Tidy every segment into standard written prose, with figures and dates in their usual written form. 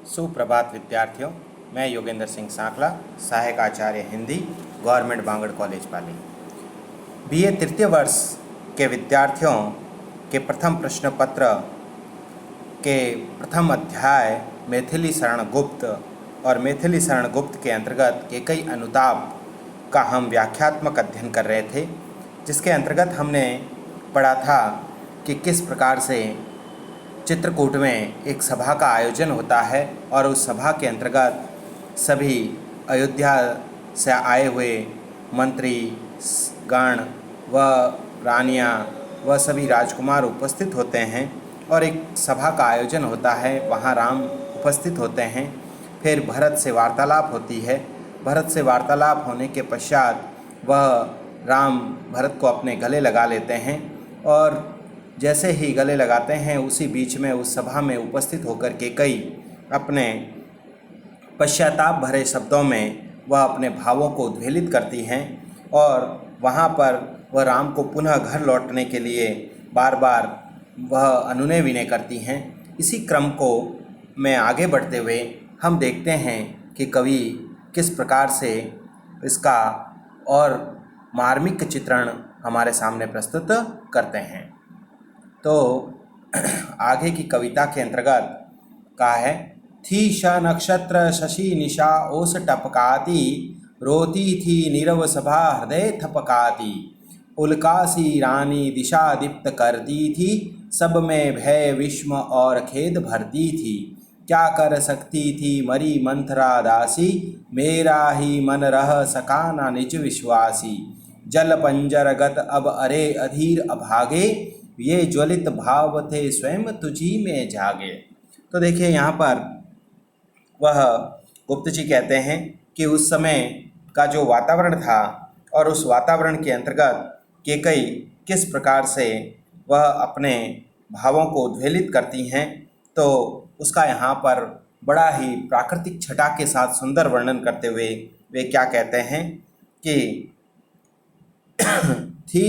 सुप्रभात विद्यार्थियों, मैं योगेंद्र सिंह सांकला, सहायक आचार्य हिंदी, गवर्नमेंट बांगड़ कॉलेज पाली। बीए तृतीय वर्ष के विद्यार्थियों के प्रथम प्रश्न पत्र के प्रथम अध्याय मैथिली शरण गुप्त और मैथिली शरण गुप्त के अंतर्गत के कई अनुताप का हम व्याख्यात्मक अध्ययन कर रहे थे, जिसके अंतर्गत हमने पढ़ा था कि किस प्रकार से चित्रकूट में एक सभा का आयोजन होता है और उस सभा के अंतर्गत सभी अयोध्या से आए हुए मंत्री गण व रानियां व सभी राजकुमार उपस्थित होते हैं और एक सभा का आयोजन होता है, वहाँ राम उपस्थित होते हैं। फिर भरत से वार्तालाप होती है। भरत से वार्तालाप होने के पश्चात वह राम भरत को अपने गले लगा लेते हैं और जैसे ही गले लगाते हैं उसी बीच में उस सभा में उपस्थित होकर के कई अपने पश्चाताप भरे शब्दों में वह अपने भावों को उद्वेलित करती हैं और वहाँ पर वह राम को पुनः घर लौटने के लिए बार बार वह अनुनय विनय करती हैं। इसी क्रम को में आगे बढ़ते हुए हम देखते हैं कि कवि किस प्रकार से इसका और मार्मिक चित्रण हमारे सामने प्रस्तुत करते हैं। तो आगे की कविता के अंतर्गत का है, थी श नक्षत्र शशि निशा ओस टपकाती, रोती थी नीरव सभा हृदय थपकाती, उल्कासी रानी दिशा दीप्त करती थी, सब में भय विस्म और खेद भरती थी, क्या कर सकती थी मरी मंथरा दासी, मेरा ही मन रह सका ना निज विश्वासी, जल पंजर गत अब अरे अधीर अभागे, ये ज्वलित भाव थे स्वयं तुझी में जागे। तो देखिए यहाँ पर वह गुप्त जी कहते हैं कि उस समय का जो वातावरण था और उस वातावरण के अंतर्गत केकई किस प्रकार से वह अपने भावों को उद्वेलित करती हैं, तो उसका यहाँ पर बड़ा ही प्राकृतिक छटा के साथ सुंदर वर्णन करते हुए वे क्या कहते हैं कि थी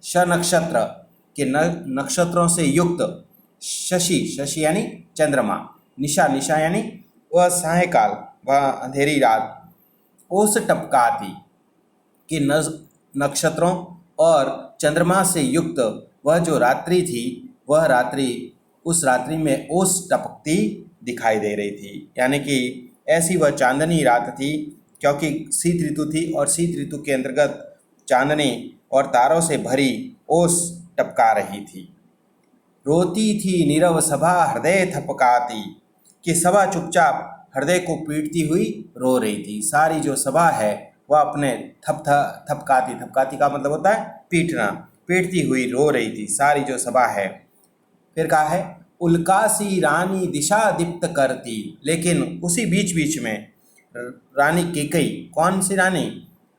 श नक्षत्र के नक्षत्रों से युक्त, शशि शशि यानी चंद्रमा, निशा निशा यानी वह सायकाल वह अंधेरी रात, ओस टपकाती कि नक्षत्रों और चंद्रमा से युक्त वह जो रात्रि थी, वह रात्रि उस रात्रि में ओस टपकती दिखाई दे रही थी। यानी कि ऐसी वह चांदनी रात थी, क्योंकि शीत ऋतु थी और शीत ऋतु के अंतर्गत चांदनी और तारों से भरी ओस टपका रही थी। रोती थी नीरव सभा हृदय थपकाती कि सभा चुपचाप हृदय को पीटती हुई रो रही थी। सारी जो सभा है वह अपने थपकाती, थपकाती का मतलब होता है पीटना, पीटती हुई रो रही थी सारी जो सभा है। फिर कहा है, उल्कासी रानी दिशा दीप्त करती, लेकिन उसी बीच बीच में रानी केकई, कौन सी रानी?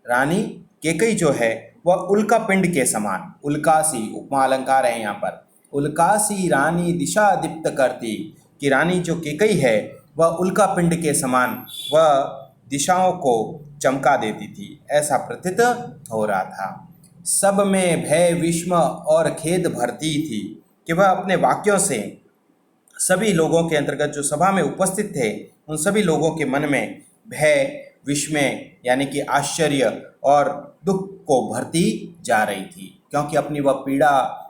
रानी केकई जो है वह उल्का पिंड के समान, उल्कासी उपमा अलंकार है यहाँ पर, उल्कासी रानी दिशा दीप्त करती कि रानी जो केकई है वह उल्का पिंड के समान वह दिशाओं को चमका देती थी, ऐसा प्रतीत हो रहा था। सब में भय विस्म और खेद भरती थी कि वह अपने वाक्यों से सभी लोगों के अंतर्गत जो सभा में उपस्थित थे उन सभी लोगों के मन में भय विस्मय यानी कि आश्चर्य और दुख को भरती जा रही थी, क्योंकि अपनी वह पीड़ा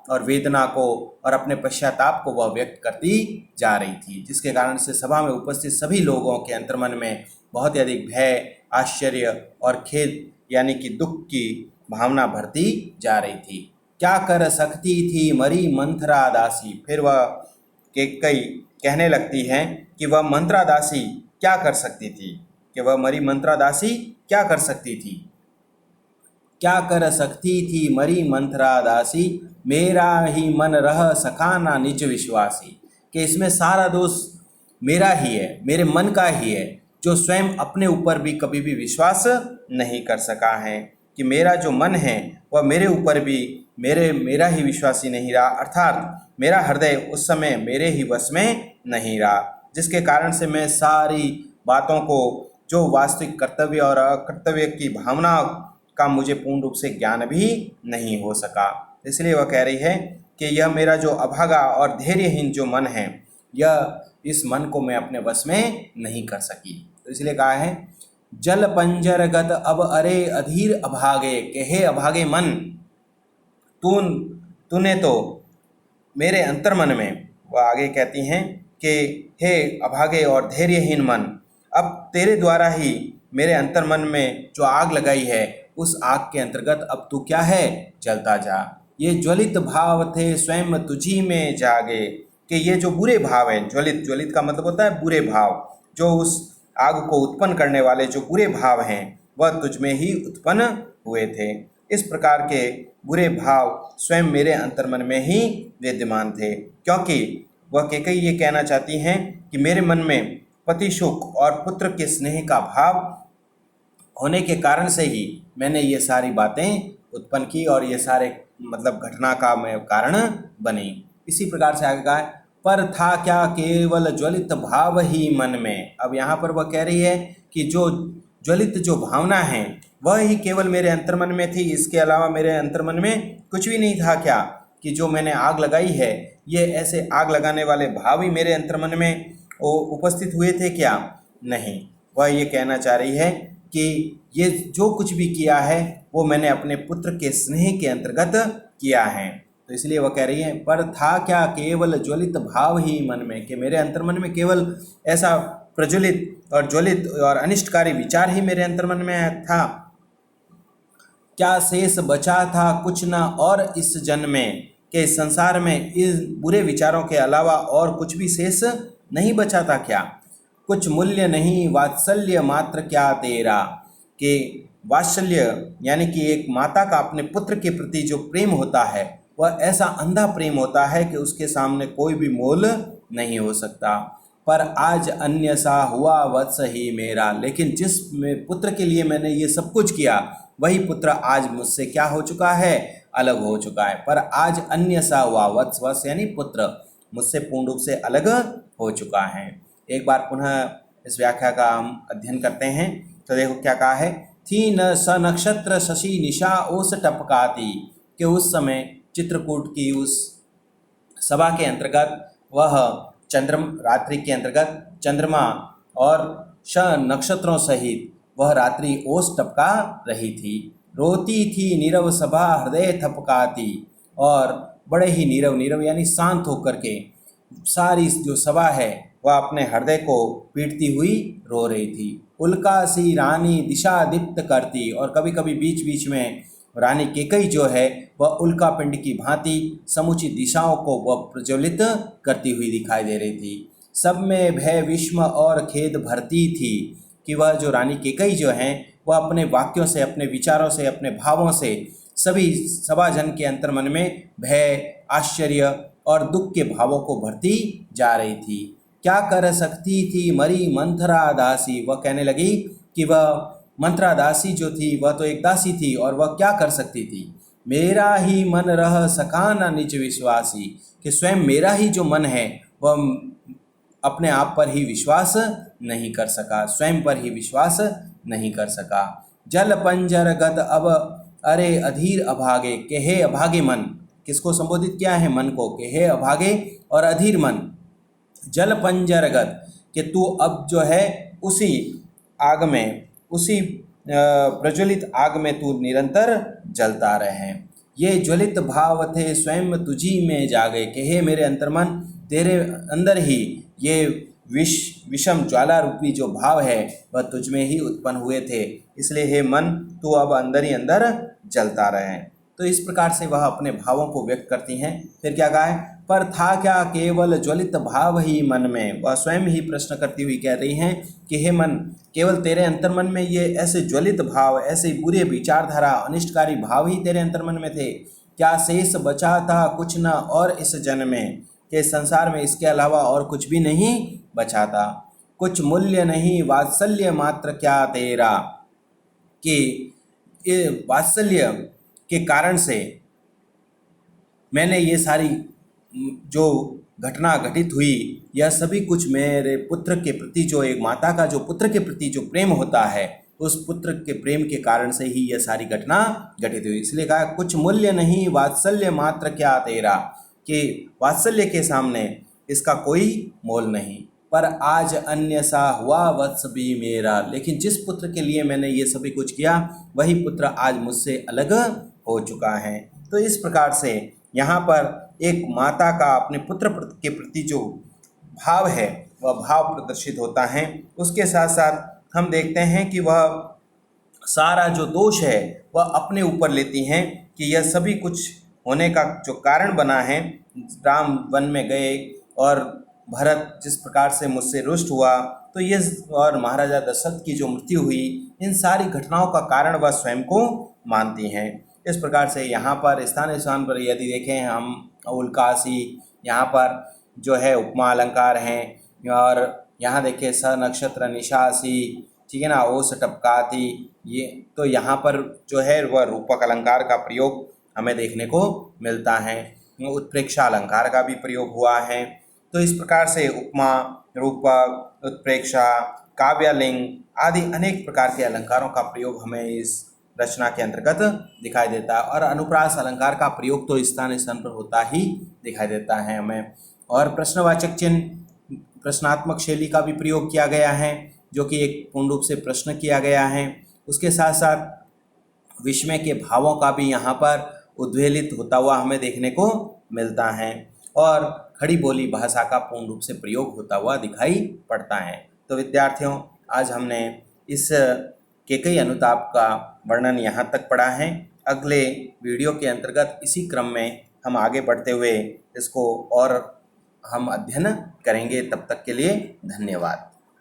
और वेदना को और अपने पश्चाताप को वह व्यक्त करती जा रही थी, जिसके कारण से सभा में उपस्थित सभी लोगों के अंतर्मन में बहुत ही अधिक भय, आश्चर्य और खेद यानी कि दुख की भावना भरती जा रही थी। क्या कर सकती थी मरी मंथरा दासी, फिर वह केकई कहने लगती हैं कि वह मंत्रा दासी क्या कर सकती थी, कि वह मरी मंत्रा दासी क्या कर सकती थी। क्या कर सकती थी मरी मंत्रा दासी, मेरा ही मन रह सका ना निज विश्वासी, कि इसमें सारा दोष मेरा ही है, मेरे मन का ही है, जो स्वयं अपने ऊपर भी कभी भी विश्वास नहीं कर सका है, कि मेरा जो मन है वह मेरे ऊपर भी मेरा ही विश्वासी नहीं रहा, अर्थात मेरा हृदय उस समय मेरे ही वश में नहीं रहा, जिसके कारण से मैं सारी बातों को जो वास्तविक कर्तव्य और अकर्तव्य की भावना का मुझे पूर्ण रूप से ज्ञान भी नहीं हो सका। इसलिए वह कह रही है कि यह मेरा जो अभागा और धैर्यहीन जो मन है, यह इस मन को मैं अपने वश में नहीं कर सकी। तो इसलिए कहा है जल पंजर गत अब अरे अधीर अभागे, के हे अभागे मन, तूने तो मेरे अंतर्मन में, वह आगे कहती हैं कि हे अभागे और धैर्यहीन मन, अब तेरे द्वारा ही मेरे अंतर्मन में जो आग लगाई है उस आग के अंतर्गत अब तू क्या है, जलता जा। ये ज्वलित भाव थे स्वयं तुझी में जागे, कि ये जो बुरे भाव हैं, ज्वलित, ज्वलित का मतलब होता है बुरे भाव, जो उस आग को उत्पन्न करने वाले जो बुरे भाव हैं वह तुझ में ही उत्पन्न हुए थे। इस प्रकार के बुरे भाव स्वयं मेरे अंतर्मन में ही विद्यमान थे, क्योंकि वह कैकेयी ये कहना चाहती हैं कि मेरे मन में पति सुख और पुत्र के स्नेह का भाव होने के कारण से ही मैंने ये सारी बातें उत्पन्न की और ये सारे मतलब घटना का मैं कारण बनी। इसी प्रकार से आगे कहा है पर था क्या केवल ज्वलित भाव ही मन में। अब यहाँ पर वह कह रही है कि जो ज्वलित जो भावना है वह ही केवल मेरे अंतर्मन में थी, इसके अलावा मेरे अंतर्मन में कुछ भी नहीं था क्या, कि जो मैंने आग लगाई है ये ऐसे आग लगाने वाले भाव ही मेरे अंतर्मन में उपस्थित हुए थे क्या, नहीं। वह ये कहना चाह रही है कि ये जो कुछ भी किया है वो मैंने अपने पुत्र के स्नेह के अंतर्गत किया है। तो इसलिए वह कह रही है पर था क्या केवल ज्वलित भाव ही मन में, कि मेरे अंतर्मन में केवल ऐसा प्रज्वलित और ज्वलित और अनिष्टकारी विचार ही मेरे अंतर्मन में था। क्या शेष बचा था कुछ न और इस जन्म में, के संसार में इस बुरे विचारों के अलावा और कुछ भी शेष नहीं बचा था क्या। कुछ मूल्य नहीं वात्सल्य मात्र क्या तेरा, कि वात्सल्य यानी कि एक माता का अपने पुत्र के प्रति जो प्रेम होता है वह ऐसा अंधा प्रेम होता है कि उसके सामने कोई भी मोल नहीं हो सकता। पर आज अन्य सा हुआ वत्स ही मेरा, लेकिन जिस पुत्र के लिए मैंने ये सब कुछ किया वही पुत्र आज मुझसे क्या हो चुका है, अलग हो चुका है। पर आज अन्य सा हुआ, वत्स वत्स यानी पुत्र, मुझसे पूर्ण रूप से अलग हो चुका है। एक बार पुनः इस व्याख्या का हम अध्ययन करते हैं। तो देखो क्या कहा है, थी न स नक्षत्र शशि निशा ओस टपकाती, कि उस समय चित्रकूट की उस सभा के अंतर्गत वह रात्रि के अंतर्गत चंद्रमा और श नक्षत्रों सहित वह रात्रि ओस टपका रही थी। रोती थी नीरव सभा हृदय थपकाती, और बड़े ही नीरव, नीरव यानी शांत होकर के सारी जो सभा है वह अपने हृदय को पीटती हुई रो रही थी। उल्का सी रानी दिशा दीप्त करती, और कभी कभी बीच बीच में रानी कैकेयी जो है वह उल्का पिंड की भांति समुचित दिशाओं को वह प्रज्वलित करती हुई दिखाई दे रही थी। सब में भय विस्म और खेद भरती थी, कि वह जो रानी कैकेयी जो हैं वह अपने वाक्यों से, अपने विचारों से, अपने भावों से सभी सभाजन के अंतर्मन में भय, आश्चर्य और दुख के भावों को भरती जा रही थी। क्या कर सकती थी मरी मंथरा दासी, वह कहने लगी कि वह मंत्रा दासी जो थी वह तो एक दासी थी और वह क्या कर सकती थी। मेरा ही मन रह सका न निज विश्वासी, कि स्वयं मेरा ही जो मन है वह अपने आप पर ही विश्वास नहीं कर सका, स्वयं पर ही विश्वास नहीं कर सका। जल पंजर गद अब अरे अधीर अभागे, के हे अभागे मन, किसको संबोधित किया है, मन को, के हे अभागे और अधीर मन। जल पंजर गद, कि तू अब जो है उसी आग में, उसी प्रज्वलित आग में तू निरंतर जलता रहे। ये ज्वलित भाव थे स्वयं तुझी में जागे, कि हे मेरे अंतर्मन, तेरे अंदर ही ये विषम ज्वाला रूपी जो भाव है वह तुझ में ही उत्पन्न हुए थे, इसलिए हे मन तू अब अंदर ही अंदर जलता रहे। तो इस प्रकार से वह अपने भावों को व्यक्त करती हैं। फिर क्या कहा है, पर था क्या केवल ज्वलित भाव ही मन में, वह स्वयं ही प्रश्न करती हुई कह रही हैं कि हे मन, केवल तेरे अंतर्मन में ये ऐसे ज्वलित भाव, ऐसे बुरे विचारधारा, अनिष्टकारी भाव ही तेरे अंतर्मन में थे। क्या शेष बचा था कुछ न और इस जन्म में, के संसार में इसके अलावा और कुछ भी नहीं बचा था। कुछ मूल्य नहीं वात्सल्य मात्र क्या तेरा, कि वात्सल्य के कारण से मैंने ये सारी जो घटना घटित हुई, यह सभी कुछ मेरे पुत्र के प्रति, जो एक माता का जो पुत्र के प्रति जो प्रेम होता है, उस पुत्र के प्रेम के कारण से ही यह सारी घटना घटित हुई। इसलिए कहा कुछ मूल्य नहीं वात्सल्य मात्र क्या तेरा, कि वात्सल्य के सामने इसका कोई मोल नहीं। पर आज अन्य सा हुआ वत्स भी मेरा। लेकिन जिस पुत्र के लिए मैंने ये सभी कुछ किया, वही पुत्र आज मुझसे अलग हो चुका है। तो इस प्रकार से यहाँ पर एक माता का अपने पुत्र के प्रति जो भाव है वह भाव प्रदर्शित होता है। उसके साथ साथ हम देखते हैं कि वह सारा जो दोष है वह अपने ऊपर लेती हैं कि यह सभी कुछ होने का जो कारण बना है, राम वन में गए और भरत जिस प्रकार से मुझसे रुष्ट हुआ, तो ये और महाराजा दशरथ की जो मृत्यु हुई, इन सारी घटनाओं का कारण वह स्वयं को मानती हैं। इस प्रकार से यहाँ पर स्थान स्थान पर यदि देखें हम उल्कासी, यहाँ पर जो है उपमा अलंकार हैं, और यहाँ देखें स नक्षत्र निशासी, ठीक है ना, ओस टपकाती, ये तो यहाँ पर जो है वह रूपक अलंकार का प्रयोग हमें देखने को मिलता है। उत्प्रेक्षा अलंकार का भी प्रयोग हुआ है। तो इस प्रकार से उपमा, रूपक, उत्प्रेक्षा, काव्यलिंग आदि अनेक प्रकार के अलंकारों का प्रयोग हमें इस रचना के अंतर्गत दिखाई देता है। और अनुप्रास अलंकार का प्रयोग तो स्थान स्थान पर होता ही दिखाई देता है हमें। और प्रश्नवाचक चिन्ह, प्रश्नात्मक शैली का भी प्रयोग किया गया है, जो कि एक पूर्ण रूप से प्रश्न किया गया है। उसके साथ साथ विस्मय के भावों का भी यहाँ पर उद्वेलित होता हुआ हमें देखने को मिलता है, और खड़ी बोली भाषा का पूर्ण रूप से प्रयोग होता हुआ दिखाई पड़ता है। तो विद्यार्थियों, आज हमने इस केकई अनुताप का वर्णन यहाँ तक पढ़ा है। अगले वीडियो के अंतर्गत इसी क्रम में हम आगे बढ़ते हुए इसको और हम अध्ययन करेंगे। तब तक के लिए धन्यवाद।